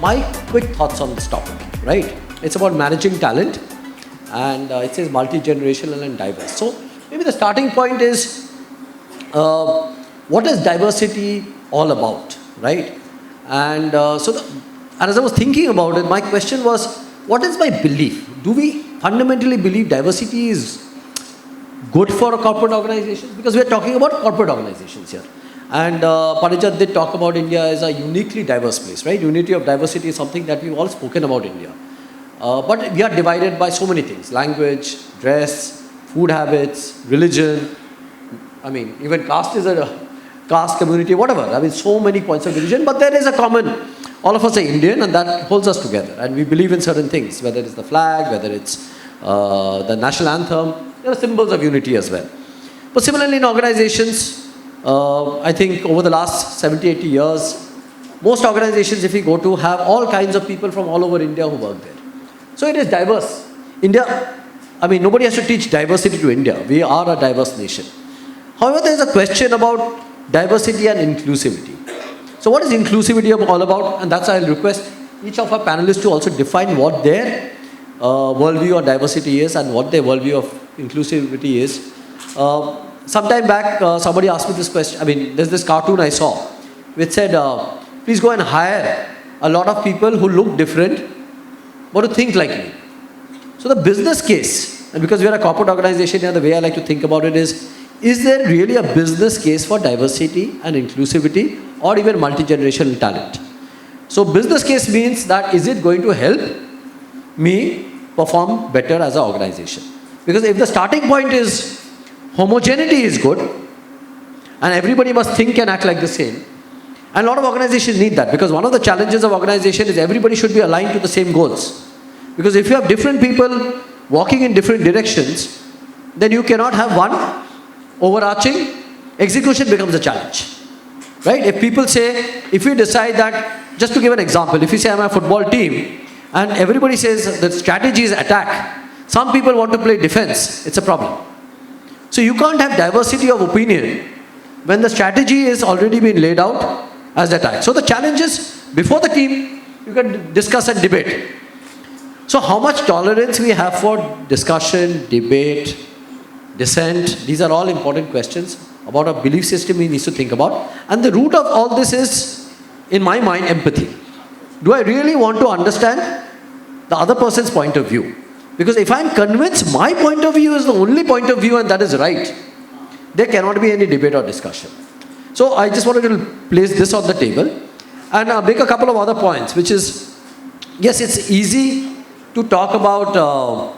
my quick thoughts on this topic, right? It's about managing talent, and it says multi-generational and diverse. So maybe the starting point is, what is diversity all about, right? And and as I was thinking about it, my question was, what is my belief? Do we fundamentally believe diversity is good for a corporate organization? Because we are talking about corporate organizations here. And Parijat did talk about India as a uniquely diverse place, right? Unity of diversity is something that we've all spoken about India. But we are divided by so many things: language, dress, food habits, religion. I mean, even caste is a caste community, whatever. I mean, so many points of division, but there is a common, all of us are Indian, and that holds us together. And we believe in certain things, whether it's the flag, whether it's the national anthem. There are symbols of unity as well. But similarly in organizations, I think over the last 70, 80 years, most organizations, if we go to, have all kinds of people from all over India who work there. So it is diverse. India, I mean, nobody has to teach diversity to India. We are a diverse nation. However, there is a question about diversity and inclusivity. So what is inclusivity all about? And that's why I'll request each of our panelists to also define what their worldview of diversity is and what their worldview of inclusivity is. Sometime back, somebody asked me this question. I mean, there's this cartoon I saw which said, please go and hire a lot of people who look different but who think like me. So the business case, and because we are a corporate organization here, the way I like to think about it is there really a business case for diversity and inclusivity or even multi-generational talent? So business case means that is it going to help me perform better as an organization? Because if the starting point is homogeneity is good and everybody must think and act like the same, and a lot of organizations need that, because one of the challenges of organization is everybody should be aligned to the same goals. Because if you have different people walking in different directions, then you cannot have one overarching. Execution becomes a challenge, right? If people say, if we decide that, just to give an example, if you say I'm a football team and everybody says the strategy is attack, some people want to play defense, it's a problem. So you can't have diversity of opinion when the strategy is already been laid out as attack. So the challenge is, before the team, you can discuss and debate. So how much tolerance we have for discussion, debate, dissent, these are all important questions about a belief system we need to think about. And the root of all this is, in my mind, empathy. Do I really want to understand the other person's point of view? Because if I'm convinced my point of view is the only point of view and that is right, there cannot be any debate or discussion. So I just wanted to place this on the table and make a couple of other points, which is, yes, it's easy to talk about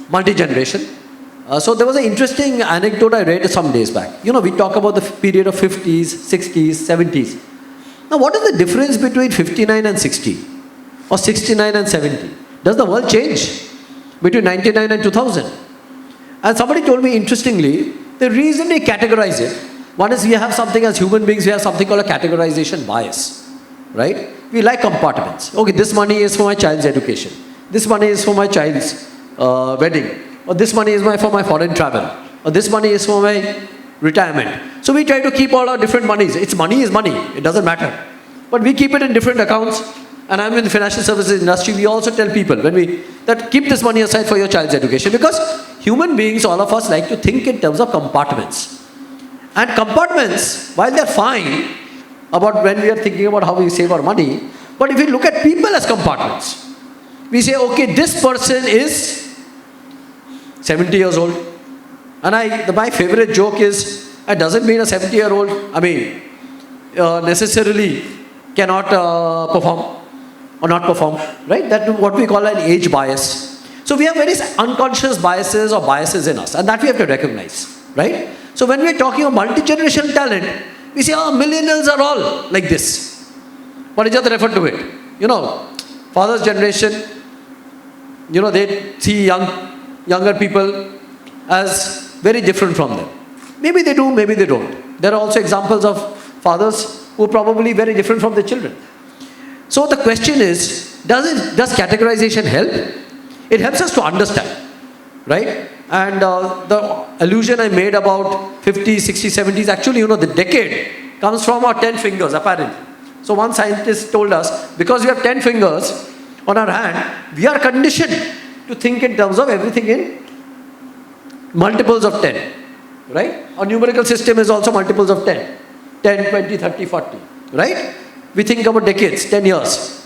multi-generation. So there was an interesting anecdote I read some days back. You know, we talk about the period of 50s, 60s, 70s. Now what is the difference between 59 and 60? Or 69 and 70? Does the world change between 99 and 2000? And somebody told me, interestingly, the reason we categorize it, one is we have something as human beings, we have something called a categorization bias, right? We like compartments. Okay, this money is for my child's education. This money is for my child's wedding. Or this money is for my foreign travel. Or this money is for my retirement. So we try to keep all our different monies. It's money is money. It doesn't matter. But we keep it in different accounts. And I'm in the financial services industry. We also tell people that keep this money aside for your child's education. Because human beings, all of us, like to think in terms of compartments. And compartments, while they're fine about when we are thinking about how we save our money, but if we look at people as compartments, we say, okay, this person is 70 years old. And my favorite joke is, it doesn't mean a 70-year-old, necessarily cannot perform or not perform, right? That's what we call an age bias. So we have various unconscious biases or biases in us, and that we have to recognize, right? So when we are talking of multi-generational talent, we say, oh, millennials are all like this. Parijat referred to it. You know, father's generation, you know, they see younger people as very different from them. Maybe they do, maybe they don't. There are also examples of fathers who are probably very different from their children. So the question is, does categorization help? It helps us to understand, right? And the allusion I made about 50s, 60s, 70s, actually, you know, the decade comes from our 10 fingers, apparently. So one scientist told us, because we have 10 fingers on our hand, we are conditioned to think in terms of everything in multiples of 10. Right? Our numerical system is also multiples of 10. 10, 20, 30, 40. Right? We think about decades, 10 years.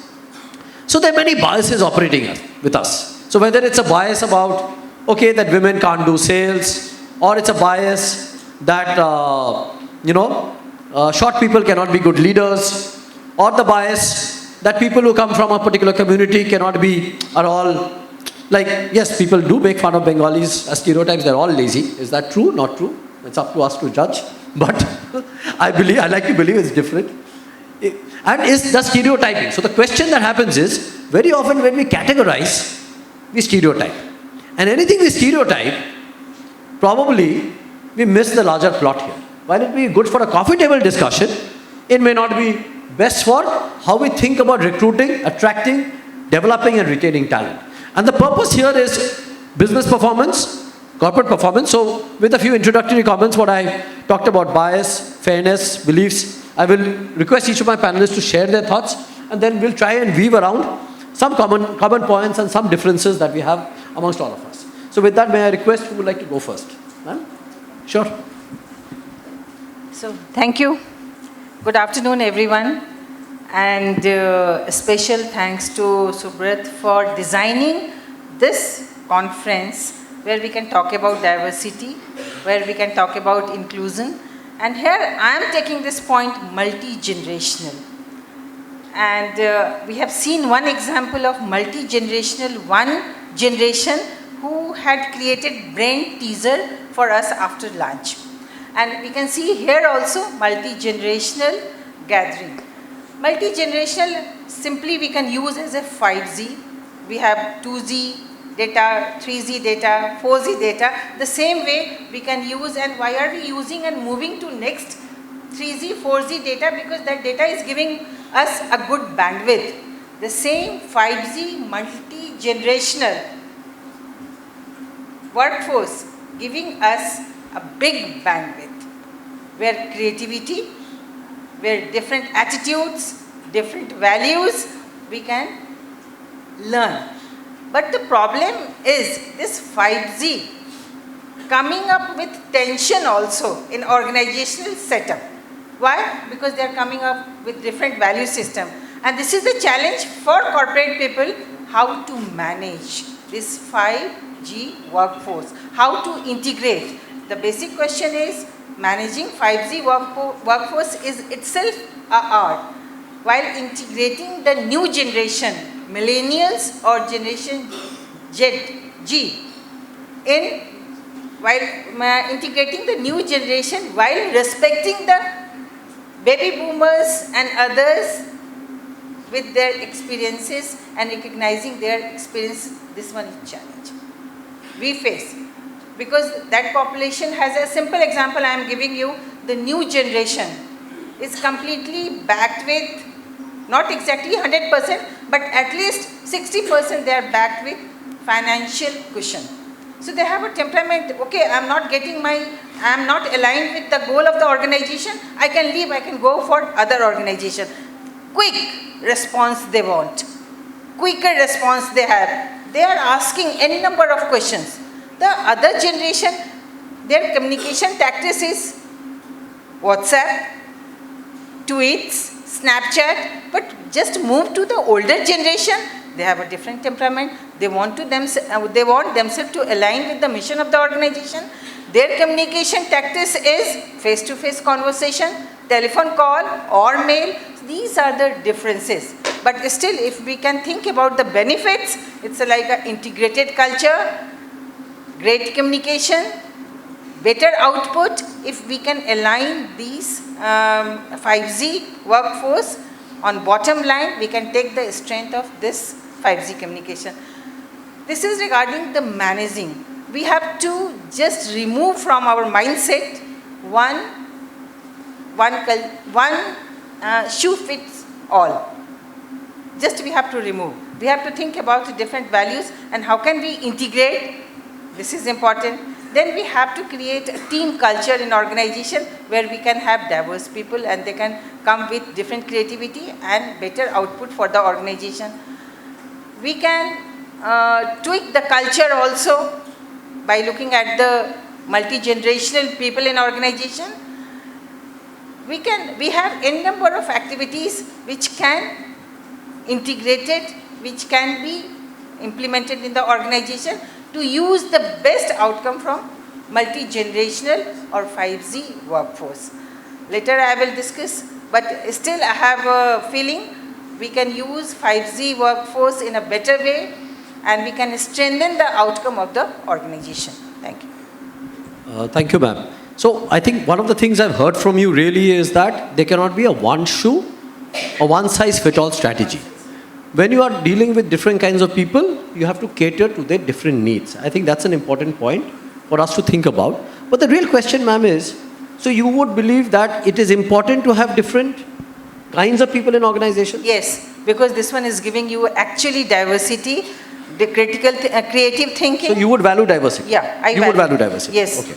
So there are many biases operating with us. So whether it's a bias about, okay, that women can't do sales, or it's a bias that, short people cannot be good leaders, or the bias that people who come from a particular community cannot be, are all, like, yes, people do make fun of Bengalis as stereotypes, they're all lazy. Is that true? Not true? It's up to us to judge. But I like to believe it's different. And is the stereotyping. So the question that happens is, very often when we categorize, we stereotype. And anything we stereotype, probably we miss the larger plot here. While it may be good for a coffee table discussion, it may not be best for how we think about recruiting, attracting, developing and retaining talent. And the purpose here is business performance, corporate performance. So with a few introductory comments, what I talked about, bias, fairness, beliefs, I will request each of my panelists to share their thoughts, and then we'll try and weave around some common points and some differences that we have amongst all of us. So with that, may I request who would like to go first? Ma'am? Sure. So, thank you. Good afternoon, everyone. And a special thanks to Subrat for designing this conference where we can talk about diversity, where we can talk about inclusion. And here I am taking this point multi-generational. And we have seen one example of multi-generational, one generation who had created brain teaser for us after lunch. And we can see here also multi-generational gathering. Multi-generational simply we can use as a 5Z. We have 2Z data, 3Z data, 4Z data. The same way we can use, and why are we using and moving to next 3Z, 4Z data? Because that data is giving us a good bandwidth. The same 5Z multi-generational workforce giving us a big bandwidth where creativity, where different attitudes, different values we can learn. But the problem is this 5Z coming up with tension also in organizational setup. Why? Because they are coming up with different value system. And this is the challenge for corporate people, how to manage this 5G workforce, how to integrate. The basic question is, managing 5G workforce is itself an art, while integrating the new generation, millennials or generation G, while integrating the new generation, while respecting the baby boomers and others with their experiences and recognizing their experience. This one is challenge we face. Because that population has a simple example I am giving you. The new generation is completely backed with, not exactly 100%, but at least 60% they are backed with financial cushion. So they have a temperament, okay, I am not aligned with the goal of the organization, I can leave, I can go for other organization. Quick response they want, quicker response they have. They are asking any number of questions. The other generation, their communication tactics is WhatsApp, tweets, Snapchat, but just move to the older generation. They have a different temperament. They want themselves to align with the mission of the organization. Their communication tactics is face-to-face conversation, telephone call or mail. These are the differences. But still, if we can think about the benefits, it's like an integrated culture, great communication, better output. If we can align these 5Z workforce on bottom line, we can take the strength of this 5Z communication. This is regarding the managing. We have to just remove from our mindset one shoe fits all. Just we have to remove. We have to think about the different values and how can we integrate. This is important. then we have to create a team culture in organization where we can have diverse people and they can come with different creativity and better output for the organization. We can tweak the culture also by looking at the multi-generational people in organization. We have a number of activities which can integrated, which can be implemented in the organization to use the best outcome from multi-generational or 5Z workforce. Later I will discuss, but still I have a feeling we can use 5Z workforce in a better way and we can strengthen the outcome of the organization. Thank you. Thank you, ma'am. So I think one of the things I've heard from you really is that there cannot be a one shoe or one size fit all strategy. When you are dealing with different kinds of people, you have to cater to their different needs. I think that's an important point for us to think about. But the real question, ma'am, is, so you would believe that it is important to have different kinds of people in organizations? Yes, because this one is giving you actually diversity, the creative thinking. So you would value diversity? Yeah, You would value diversity? Yes. Okay.